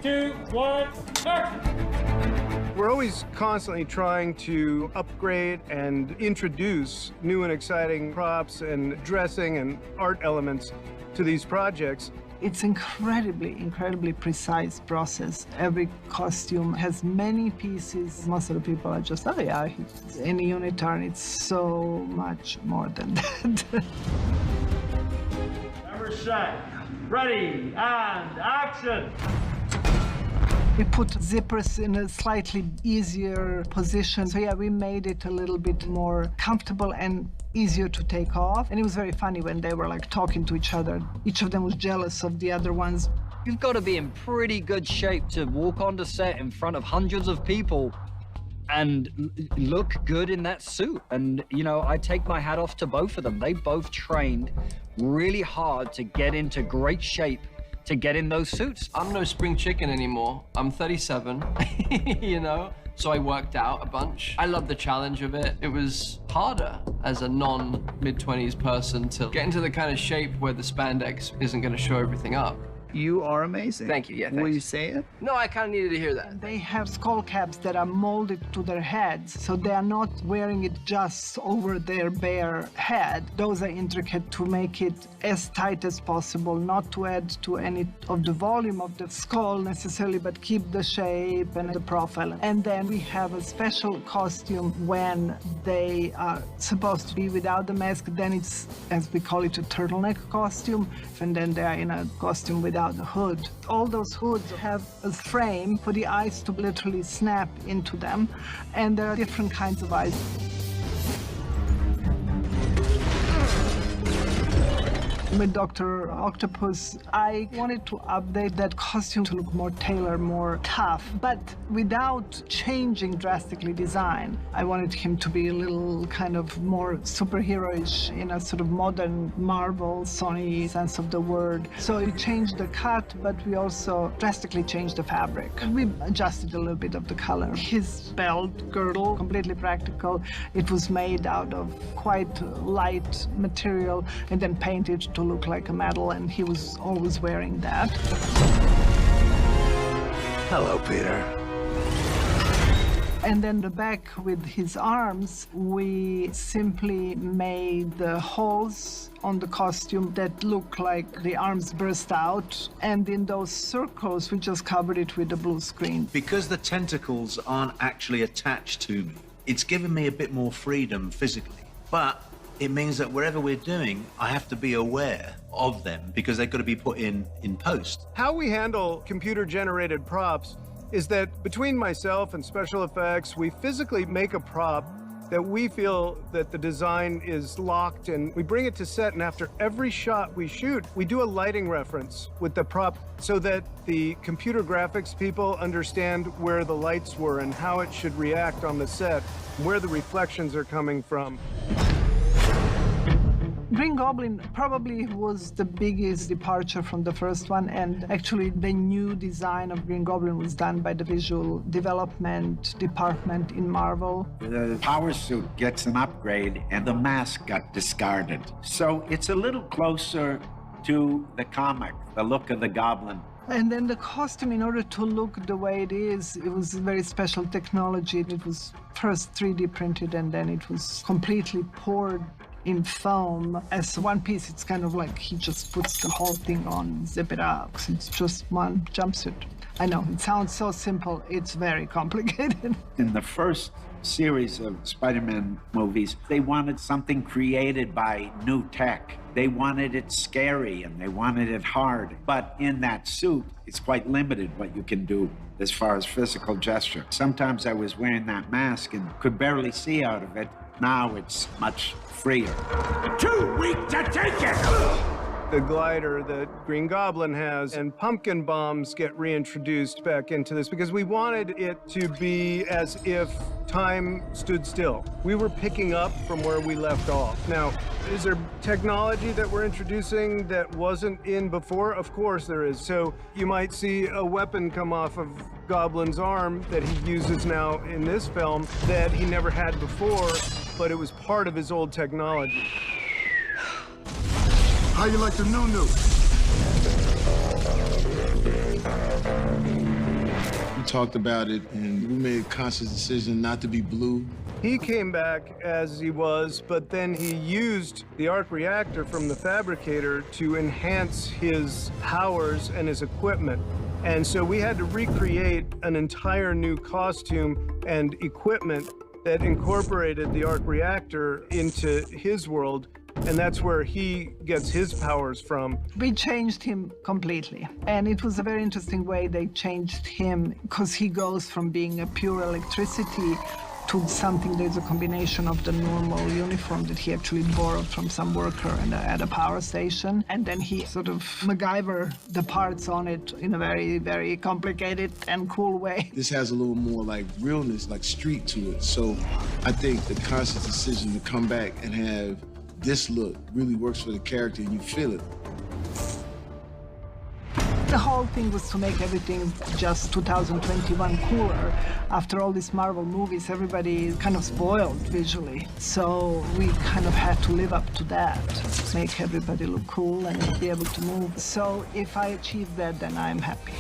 2, 1, action! We're always constantly trying to upgrade and introduce new and exciting props and dressing and art elements to these projects. It's incredibly precise process. Every costume has many pieces. Most of the people are just, oh yeah, in a unitard, it's so much more than that. Camera set, ready, and action! We put zippers in a slightly easier position. So yeah, we made it a little bit more comfortable and easier to take off. And it was very funny when they were like talking to each other. Each of them was jealous of the other ones. You've got to be in pretty good shape to walk onto set in front of hundreds of people and look good in that suit. And, you know, I take my hat off to both of them. They both trained really hard to get into great shape to get in those suits. I'm no spring chicken anymore. I'm 37, you know? So I worked out a bunch. I love the challenge of it. It was harder as a non-mid-20s person to get into the kind of shape where the spandex isn't going to show everything up. You are amazing. Thank you, yeah, thanks. Will you say it? No, I kind of needed to hear that. They have skull caps that are molded to their heads, so they are not wearing it just over their bare head. Those are intricate to make it as tight as possible, not to add to any of the volume of the skull necessarily, but keep the shape and the profile. And then we have a special costume when they are supposed to be without the mask. Then it's, as we call it, a turtleneck costume, and then they are in a costume without the hood. All those hoods have a frame for the eyes to literally snap into them, and there are different kinds of eyes. With Dr. Octopus, I wanted to update that costume to look more tailored, more tough, but without changing drastically design. I wanted him to be a little kind of more superhero-ish in a sort of modern Marvel, Sony sense of the word. So we changed the cut, but we also drastically changed the fabric. We adjusted a little bit of the color. His belt girdle, completely practical. It was made out of quite light material and then painted to look like a medal, and he was always wearing that. Hello, Peter. And then the back with his arms, we simply made the holes on the costume that look like the arms burst out. And in those circles, we just covered it with a blue screen. Because the tentacles aren't actually attached to me, it's given me a bit more freedom physically. But it means that wherever we're doing, I have to be aware of them because they've got to be put in post. How we handle computer-generated props is that between myself and special effects, we physically make a prop that we feel that the design is locked, and we bring it to set, and after every shot we shoot, we do a lighting reference with the prop so that the computer graphics people understand where the lights were and how it should react on the set, where the reflections are coming from. Green Goblin probably was the biggest departure from the first one, and actually the new design of Green Goblin was done by the visual development department in Marvel. The power suit gets an upgrade and the mask got discarded. So it's a little closer to the comic, the look of the Goblin. And then the costume, in order to look the way it is, it was very special technology. It was first 3D printed, and then it was completely poured in foam. As one piece, it's kind of like he just puts the whole thing on, zip it up. It's just one jumpsuit. I know, it sounds so simple. It's very complicated. In the first series of Spider-Man movies, they wanted something created by new tech. They wanted it scary and they wanted it hard. But in that suit, it's quite limited what you can do as far as physical gesture. Sometimes I was wearing that mask and could barely see out of it. Now it's much freer. Too weak to take it! The glider that Green Goblin has and pumpkin bombs get reintroduced back into this because we wanted it to be as if time stood still. We were picking up from where we left off. Now, is there technology that we're introducing that wasn't in before? Of course there is. So you might see a weapon come off of Goblin's arm that he uses now in this film that he never had before, but it was part of his old technology. How you like the new? talked about it, and we made a conscious decision not to be blue. He came back as he was, but then he used the arc reactor from the fabricator to enhance his powers and his equipment. And so we had to recreate an entire new costume and equipment that incorporated the arc reactor into his world. And that's where he gets his powers from. We changed him completely. And it was a very interesting way they changed him, because he goes from being a pure electricity to something that's a combination of the normal uniform that he actually borrowed from some worker at a power station. And then he sort of MacGyver the parts on it in a very, very complicated and cool way. This has a little more like realness, like street to it. So I think the conscious decision to come back and have this look really works for the character, and you feel it. The whole thing was to make everything just 2021 cooler. After all these Marvel movies, everybody is kind of spoiled visually. So we kind of had to live up to that, make everybody look cool and be able to move. So if I achieve that, then I'm happy.